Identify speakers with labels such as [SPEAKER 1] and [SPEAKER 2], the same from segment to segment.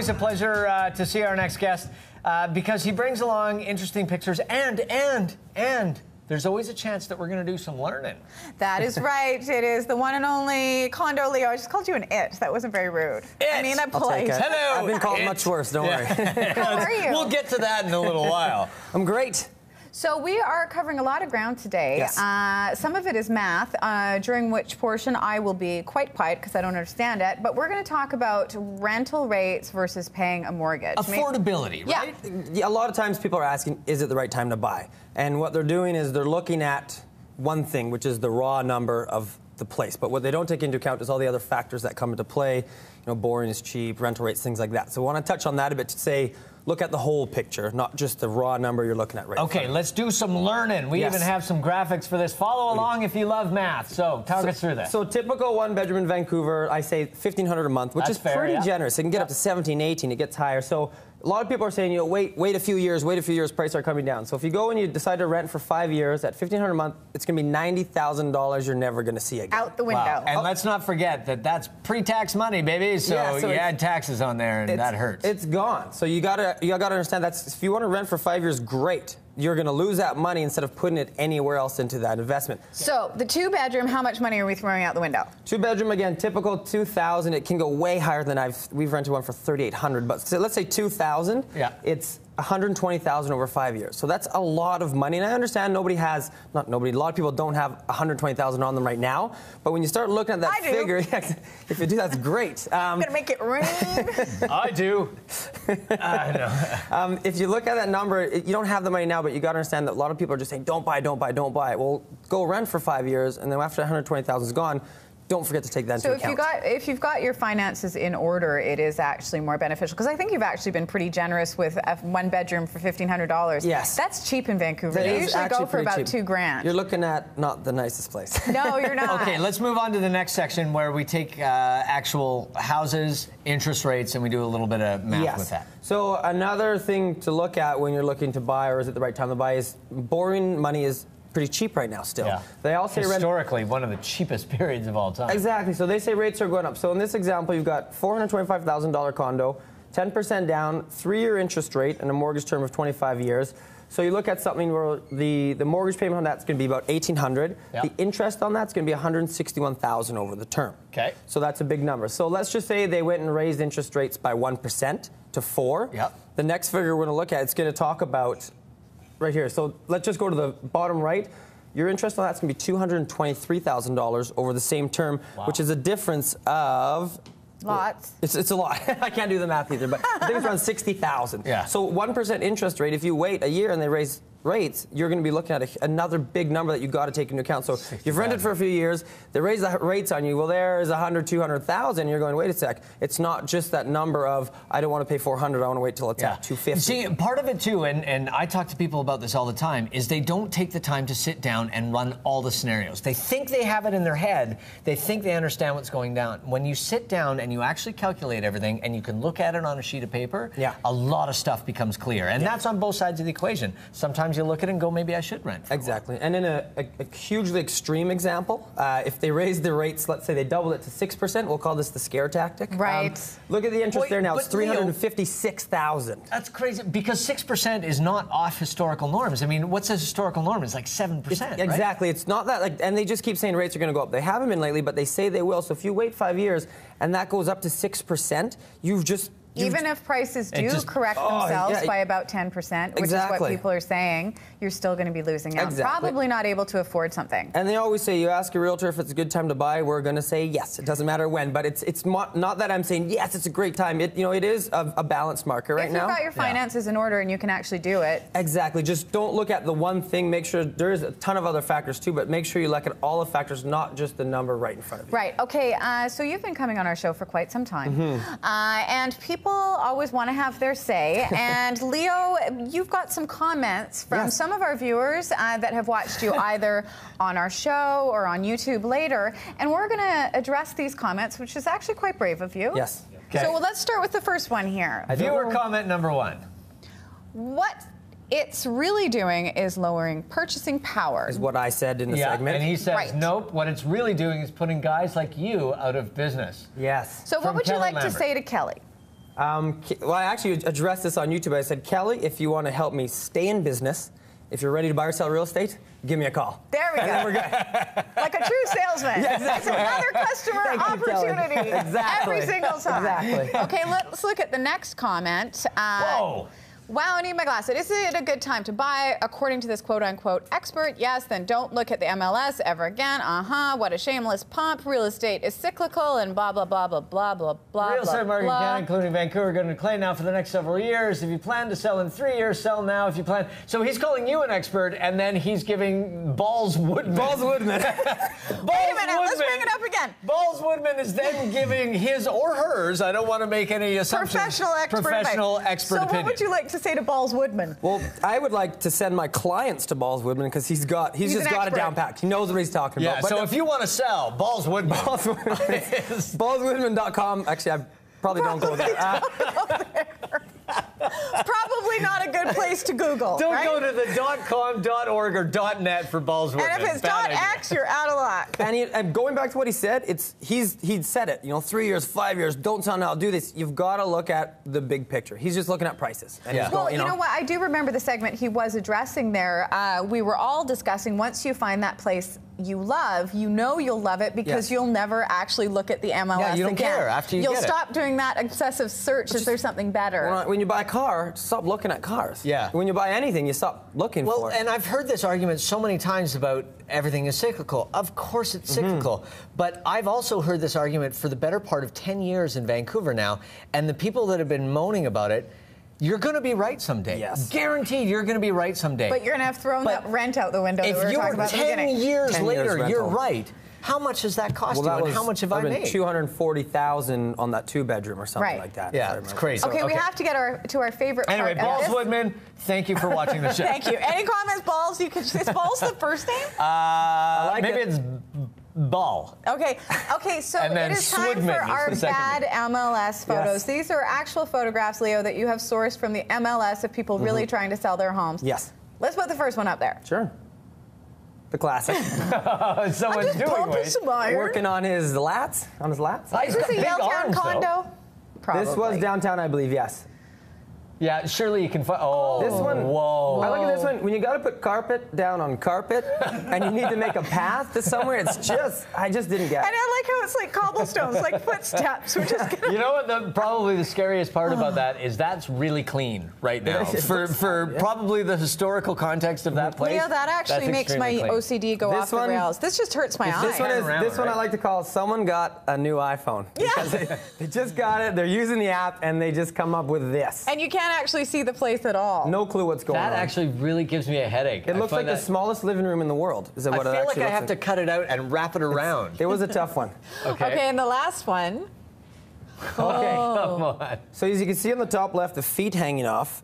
[SPEAKER 1] always a pleasure to see our next guest because he brings along interesting pictures and there's always a chance that we're going to do some learning.
[SPEAKER 2] That is right. It is the one and only Condo Leo. I just called you an it. That wasn't very rude. I mean, I'm polite.
[SPEAKER 1] Hello.
[SPEAKER 3] I've been called much worse, don't worry.
[SPEAKER 2] How are you?
[SPEAKER 1] We'll get to that in a little while.
[SPEAKER 3] I'm great.
[SPEAKER 2] So we are covering a lot of ground today.
[SPEAKER 3] Yes.
[SPEAKER 2] Some of it is math, during which portion I will be quite quiet because I don't understand it. But we're going to talk about rental rates versus paying a mortgage.
[SPEAKER 1] Affordability, right?
[SPEAKER 3] Yeah, a lot of times people are asking, is it the right time to buy? And what they're doing is they're looking at one thing, which is the raw number of the place. But what they don't take into account is all the other factors that come into play. You know, boring is cheap, rental rates, things like that. So I want to touch on that a bit to say, look at the whole picture, not just the raw number you're looking at right now.
[SPEAKER 1] Okay, let's do some learning. We even have some graphics for this. Follow along if you love math. So talk us through this.
[SPEAKER 3] So typical one bedroom in Vancouver, I say $1,500 a month, which is pretty generous. It can get up to 17, 18, it gets higher. So a lot of people are saying, you know, wait a few years, prices are coming down. So if you go and you decide to rent for 5 years at $1,500 a month, it's going to be $90,000 you're never going to see again.
[SPEAKER 2] Out the window.
[SPEAKER 1] Wow. And let's not forget that that's pre-tax money, baby. So you add taxes on there, and that hurts.
[SPEAKER 3] It's gone. So you gotta understand that's if you want to rent for 5 years, great. You're going to lose that money instead of putting it anywhere else into that investment.
[SPEAKER 2] So the 2-bedroom, how much money are we throwing out the window?
[SPEAKER 3] 2-bedroom, again, typical $2,000. It can go way higher than we've rented one for $3,800. But so let's say $2,000. Yeah. It's $120,000 over 5 years. So that's a lot of money. And I understand a lot of people don't have $120,000 on them right now. But when you start looking at that figure, if you do, that's great.
[SPEAKER 2] I'm going to make it rain.
[SPEAKER 1] I do. I know.
[SPEAKER 3] If you look at that number, you don't have the money now, but you got to understand that a lot of people are just saying, don't buy, don't buy, don't buy. Well, go rent for 5 years, and then after $120,000 is gone, don't forget to take that into account. So
[SPEAKER 2] if you've got your finances in order, it is actually more beneficial. Because I think you've actually been pretty generous with a 1-bedroom for $1,500.
[SPEAKER 3] Yes.
[SPEAKER 2] That's cheap in Vancouver. They usually go for about $2 grand.
[SPEAKER 3] You're looking at not the nicest place.
[SPEAKER 2] No, you're not.
[SPEAKER 1] Okay, let's move on to the next section where we take actual houses, interest rates, and we do a little bit of math with that.
[SPEAKER 3] So another thing to look at when you're looking to buy, or is it the right time to buy, is borrowing money is pretty cheap right now still. Yeah. They all say
[SPEAKER 1] historically one of the cheapest periods of all time.
[SPEAKER 3] Exactly. So they say rates are going up. So in this example, you've got $425,000 condo, 10% down, 3-year interest rate, and a mortgage term of 25 years. So you look at something where the mortgage payment on that's going to be about $1,800. Yep. The interest on that's going to be $161,000 over the term. Okay. So that's a big number. So let's just say they went and raised interest rates by 1% to 4%. Yep. The next figure we're going to look at, it's going to talk about right here. So let's just go to the bottom right. Your interest on that's going to be $223,000 over the same term, which is a difference of...
[SPEAKER 2] Lots.
[SPEAKER 3] It's a lot. I can't do the math either, but I think it's around $60,000. Yeah. So 1% interest rate, if you wait a year and they raise rates, you're going to be looking at another big number that you've got to take into account. So you've rented for a few years, they raise the rates on you. Well, there's 100, 200,000. You're going, wait a sec. It's not just that number of I don't want to pay 400. I want to wait till it's at 250.
[SPEAKER 1] See, part of it too, and I talk to people about this all the time, is they don't take the time to sit down and run all the scenarios. They think they have it in their head. They think they understand what's going down. When you sit down and you actually calculate everything and you can look at it on a sheet of paper, a lot of stuff becomes clear. And that's on both sides of the equation. Sometimes you look at it and go, maybe I should rent.
[SPEAKER 3] Exactly. And in a hugely extreme example, if they raise the rates, let's say they double it to 6%, we'll call this the scare tactic.
[SPEAKER 2] Right.
[SPEAKER 3] Look at the interest there now. It's $356,000.
[SPEAKER 1] That's crazy because 6% is not off historical norms. I mean, what's a historical norm? It's like 7%.
[SPEAKER 3] Exactly.
[SPEAKER 1] Right?
[SPEAKER 3] It's not that, and they just keep saying rates are going to go up. They haven't been lately, but they say they will. So if you wait 5 years and that goes up to 6%, even
[SPEAKER 2] if prices do correct themselves by about 10%, which is what people are saying, you're still going to be losing out. Probably not able to afford something.
[SPEAKER 3] And they always say, you ask a realtor if it's a good time to buy, we're going to say yes. It doesn't matter when, but it's not that I'm saying, yes, it's a great time. It is a balanced market right now.
[SPEAKER 2] If you've got your finances in order and you can actually do it.
[SPEAKER 3] Exactly. Just don't look at the one thing. Make sure there's a ton of other factors too, but make sure you look at all the factors, not just the number right in front of you.
[SPEAKER 2] Right. Okay. So you've been coming on our show for quite some time. And people always want to have their say. And Leo, you've got some comments from some of our viewers that have watched you either on our show or on YouTube later. And we're going to address these comments, which is actually quite brave of you.
[SPEAKER 3] Yes.
[SPEAKER 2] Okay. So let's start with the first one here.
[SPEAKER 1] Viewer comment number 1.
[SPEAKER 2] What it's really doing is lowering purchasing power.
[SPEAKER 3] Is what I said in the segment.
[SPEAKER 1] And he says, nope, what it's really doing is putting guys like you out of business.
[SPEAKER 3] Yes.
[SPEAKER 2] So what would you like to say to Kelly?
[SPEAKER 3] Well, I actually addressed this on YouTube. I said, Kelly, if you want to help me stay in business, if you're ready to buy or sell real estate, give me a call.
[SPEAKER 2] There we go.
[SPEAKER 3] We're good.
[SPEAKER 2] Like a true salesman.
[SPEAKER 3] Yeah, exactly.
[SPEAKER 2] That's another customer opportunity.
[SPEAKER 3] Exactly.
[SPEAKER 2] Every single time.
[SPEAKER 3] Exactly.
[SPEAKER 2] Okay, let's look at the next comment.
[SPEAKER 1] Whoa.
[SPEAKER 2] Wow, I need my glasses. Is it a good time to buy? According to this quote-unquote expert, yes, then don't look at the MLS ever again. What a shameless pump. Real estate is cyclical and blah, blah, blah, blah, blah, blah, blah,
[SPEAKER 1] Real estate market in
[SPEAKER 2] blah.
[SPEAKER 1] Canada, including Vancouver, going to decline now for the next several years. If you plan to sell in 3 years, sell now. If you plan... So he's calling you an expert, and then he's giving Balls Woodman...
[SPEAKER 3] Balls Woodman.
[SPEAKER 2] Wait a minute, let's bring it up again.
[SPEAKER 1] Balls Woodman is then giving his or hers, I don't want to make any assumptions...
[SPEAKER 2] Professional expert
[SPEAKER 1] opinion.
[SPEAKER 2] What would you like to say to Balls Woodman?
[SPEAKER 3] Well, I would like to send my clients to Balls Woodman because he's just got it down packed. He knows what he's talking about.
[SPEAKER 1] Yeah, so if you want to sell, Balls Woodman.
[SPEAKER 3] Ballswoodman.com. Actually, I probably don't go there.
[SPEAKER 2] Probably not a good place to Google.
[SPEAKER 1] Don't
[SPEAKER 2] right?
[SPEAKER 1] go to the .com, .org, or .net for Balls Woodman.
[SPEAKER 2] And if it's .x, you're out of luck.
[SPEAKER 3] And going back to what he said, he'd said it. 3 years, 5 years. Don't tell him I'll do this. You've got to look at the big picture. He's just looking at prices. And he's
[SPEAKER 2] Well,
[SPEAKER 3] going,
[SPEAKER 2] you know what? I do remember the segment he was addressing there. We were all discussing once you find that place you love, you'll love it because you'll never actually look at the MLS
[SPEAKER 1] Yeah, you don't
[SPEAKER 2] again.
[SPEAKER 1] care after
[SPEAKER 2] You'll
[SPEAKER 1] get it.
[SPEAKER 2] stop doing that obsessive search if there's something better.
[SPEAKER 3] When you buy a car, stop looking at cars.
[SPEAKER 1] Yeah.
[SPEAKER 3] When you buy anything, you stop looking for it.
[SPEAKER 1] And I've heard this argument so many times about everything is cyclical. Of course it's cyclical. But I've also heard this argument for the better part of 10 years in Vancouver now, and the people that have been moaning about it, you're going to be right someday.
[SPEAKER 3] Yes.
[SPEAKER 1] Guaranteed you're going to be right someday.
[SPEAKER 2] But you're going to have thrown that rent out the window that we were
[SPEAKER 1] if
[SPEAKER 2] talking
[SPEAKER 1] you're
[SPEAKER 2] about at the
[SPEAKER 1] 10
[SPEAKER 2] beginning.
[SPEAKER 1] years
[SPEAKER 3] 10
[SPEAKER 1] later,
[SPEAKER 3] years
[SPEAKER 1] you're
[SPEAKER 3] rental.
[SPEAKER 1] right. How much has that cost you, and how much have I made?
[SPEAKER 3] $240,000 on that 2-bedroom or something
[SPEAKER 2] Right.
[SPEAKER 3] like that.
[SPEAKER 1] Yeah, it's crazy.
[SPEAKER 2] Okay, we have to get to our favorite
[SPEAKER 1] Anyway,
[SPEAKER 2] part of
[SPEAKER 1] Balls
[SPEAKER 2] this.
[SPEAKER 1] Woodman, thank you for watching the show.
[SPEAKER 2] Thank you. Any comments, Balls? Is Balls the first name?
[SPEAKER 1] Maybe it's Ball.
[SPEAKER 2] Okay, so
[SPEAKER 1] And then
[SPEAKER 2] it is time
[SPEAKER 1] Swidman
[SPEAKER 2] for
[SPEAKER 1] is
[SPEAKER 2] our
[SPEAKER 1] the second
[SPEAKER 2] bad MLS photos.
[SPEAKER 3] Yes.
[SPEAKER 2] These are actual photographs, Leo, that you have sourced from the MLS of people really trying to sell their homes.
[SPEAKER 3] Yes.
[SPEAKER 2] Let's put the first one up there.
[SPEAKER 3] Sure. The classic.
[SPEAKER 1] Someone's
[SPEAKER 2] I'm just
[SPEAKER 1] doing
[SPEAKER 2] pumping
[SPEAKER 1] it.
[SPEAKER 2] some iron.
[SPEAKER 3] Working on his lats.
[SPEAKER 2] Is this a Yaletown condo? Probably.
[SPEAKER 3] This was downtown, I believe, yes.
[SPEAKER 1] Yeah, surely you can find. Oh,
[SPEAKER 3] This one.
[SPEAKER 1] Whoa.
[SPEAKER 3] I look at this one. When you got to put carpet down on carpet, and you need to make a path to somewhere, I just didn't get
[SPEAKER 2] And
[SPEAKER 3] it.
[SPEAKER 2] I like how it's like cobblestones, like footsteps. We're just gonna...
[SPEAKER 1] You know what? Probably the scariest part about that is that's really clean right now. For probably the historical context of that place.
[SPEAKER 2] Leo, that actually makes my OCD go off the rails. This just hurts my eye.
[SPEAKER 3] This one I like to call someone got a new iPhone. Because they just got it, they're using the app, and they just come up with this.
[SPEAKER 2] And you can't actually see the place at all.
[SPEAKER 3] No clue what's going on.
[SPEAKER 1] That actually really gives me a headache.
[SPEAKER 3] It looks like the smallest living room in the world. Is that what
[SPEAKER 1] I
[SPEAKER 3] it
[SPEAKER 1] feel like
[SPEAKER 3] actually
[SPEAKER 1] I
[SPEAKER 3] looks
[SPEAKER 1] have to cut it out and wrap it around.
[SPEAKER 3] It was a tough one.
[SPEAKER 2] Okay, and the last one.
[SPEAKER 1] Okay, come on.
[SPEAKER 3] So as you can see on the top left, the feet hanging off.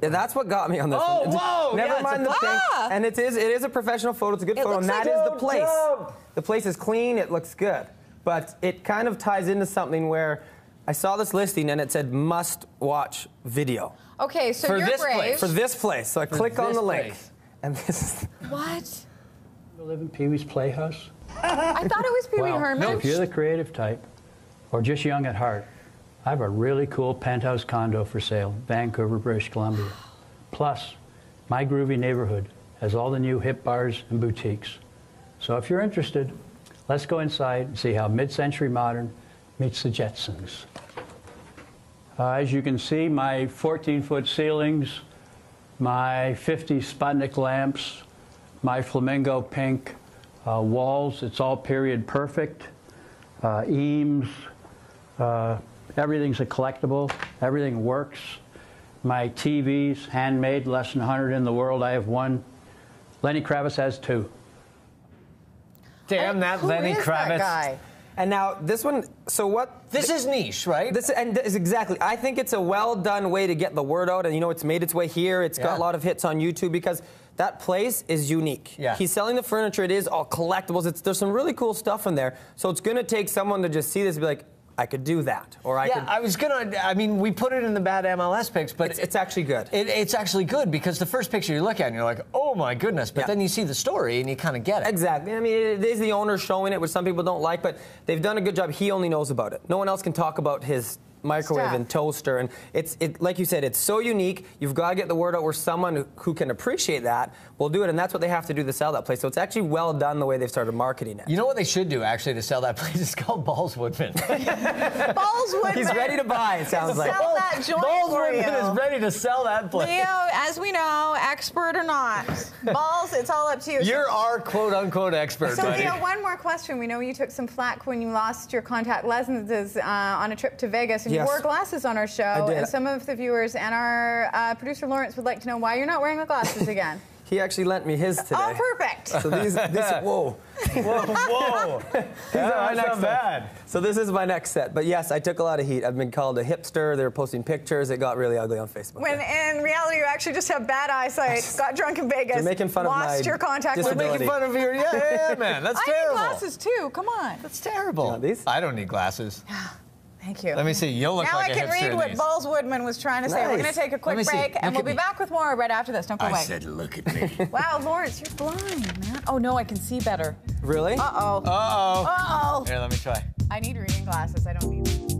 [SPEAKER 3] Yeah, that's what got me on this one.
[SPEAKER 1] Whoa!
[SPEAKER 3] Never mind the thing. And it is a professional photo. It's a good photo. And that is the place. The place is clean. It looks good. But it kind of ties into something where I saw this listing and it said must watch video.
[SPEAKER 2] Okay, so
[SPEAKER 1] For
[SPEAKER 2] you're
[SPEAKER 1] this
[SPEAKER 2] brave.
[SPEAKER 1] place.
[SPEAKER 3] For this place. So I click on the link. And this is...
[SPEAKER 2] What?
[SPEAKER 4] You live in Pee Wee's Playhouse?
[SPEAKER 2] I thought it was Pee Wee Herman.
[SPEAKER 4] If you're the creative type, or just young at heart, I have a really cool penthouse condo for sale, Vancouver, British Columbia. Plus, my groovy neighborhood has all the new hip bars and boutiques. So if you're interested, let's go inside and see how mid-century modern meets the Jetsons. As you can see, my 14-foot ceilings, my 50 Sputnik lamps, my flamingo pink walls, it's all period perfect. Eames, everything's a collectible, everything works. My TVs, handmade, less than 100 in the world. I have one. Lenny Kravitz has two.
[SPEAKER 1] Damn that Lenny
[SPEAKER 2] Who is
[SPEAKER 1] Kravitz.
[SPEAKER 2] that guy?
[SPEAKER 3] And now this one, so what?
[SPEAKER 1] This is niche, right?
[SPEAKER 3] This is exactly. I think it's a well done way to get the word out, and it's made its way here. It's got a lot of hits on YouTube because that place is unique.
[SPEAKER 1] Yeah.
[SPEAKER 3] He's selling the furniture. It is all collectibles. There's some really cool stuff in there. So it's going to take someone to just see this and be like, I could do that, or I could.
[SPEAKER 1] I was gonna. I mean, we put it in the bad MLS pics, but
[SPEAKER 3] it's actually good.
[SPEAKER 1] It's actually good because the first picture you look at and you're like, oh my goodness, but then you see the story and you kind of get it.
[SPEAKER 3] Exactly. I mean, it is the owner showing it, which some people don't like, but they've done a good job. He only knows about it. No one else can talk about his microwave
[SPEAKER 2] stuff.
[SPEAKER 3] and toaster, and like you said, it's so unique. You've got to get the word out where someone who can appreciate that will do it, and that's what they have to do to sell that place. So it's actually well done the way they've started marketing it.
[SPEAKER 1] You know what they should do actually to sell that place? It's called Balls Woodman.
[SPEAKER 2] Balls Woodman.
[SPEAKER 3] He's ready to buy. It sounds like.
[SPEAKER 2] Sell that joint
[SPEAKER 1] Balls
[SPEAKER 2] for
[SPEAKER 1] Woodman
[SPEAKER 2] you.
[SPEAKER 1] is ready to sell that place.
[SPEAKER 2] Leo, as we know, expert or not, Balls, it's all up to you.
[SPEAKER 1] You're our quote-unquote expert,
[SPEAKER 2] So,
[SPEAKER 1] buddy.
[SPEAKER 2] Leo, one more question. We know you took some flack when you lost your contact lenses on a trip to Vegas, and
[SPEAKER 3] Yes.
[SPEAKER 2] you wore glasses on our show.
[SPEAKER 3] I did.
[SPEAKER 2] And some of the viewers and our producer Lawrence would like to know why you're not wearing the glasses again.
[SPEAKER 3] He actually lent me his today.
[SPEAKER 2] Oh, perfect.
[SPEAKER 3] So whoa.
[SPEAKER 1] Whoa. That's not bad.
[SPEAKER 3] So this is my next set. But yes, I took a lot of heat. I've been called a hipster. They were posting pictures. It got really ugly on Facebook.
[SPEAKER 2] When in reality you actually just have bad eyesight, got drunk in Vegas,
[SPEAKER 3] They're making fun of my
[SPEAKER 2] lost your contact
[SPEAKER 3] disability.
[SPEAKER 2] lenses.
[SPEAKER 1] Making fun of your, yeah, man. That's
[SPEAKER 2] I
[SPEAKER 1] terrible.
[SPEAKER 2] need glasses too. Come on.
[SPEAKER 1] That's terrible.
[SPEAKER 3] You want these?
[SPEAKER 1] I don't need glasses.
[SPEAKER 2] Thank you.
[SPEAKER 1] Let me see. You'll look
[SPEAKER 2] now
[SPEAKER 1] like
[SPEAKER 2] I
[SPEAKER 1] a
[SPEAKER 2] can
[SPEAKER 1] hipster
[SPEAKER 2] read
[SPEAKER 1] in
[SPEAKER 2] what
[SPEAKER 1] these.
[SPEAKER 2] Balls Woodman was trying to say. We're
[SPEAKER 3] Nice.
[SPEAKER 2] going to take a quick
[SPEAKER 1] me see.
[SPEAKER 2] break, and
[SPEAKER 1] Look
[SPEAKER 2] we'll
[SPEAKER 1] at
[SPEAKER 2] be
[SPEAKER 1] me.
[SPEAKER 2] back with more right after this. Don't go
[SPEAKER 1] I
[SPEAKER 2] away.
[SPEAKER 1] said, look at me.
[SPEAKER 2] Wow, Lawrence, you're blind, man. Oh no, I can see better.
[SPEAKER 3] Really?
[SPEAKER 2] Uh-oh.
[SPEAKER 1] Uh-oh.
[SPEAKER 2] Uh-oh.
[SPEAKER 1] Here, let me try.
[SPEAKER 2] I need reading glasses. I don't need them.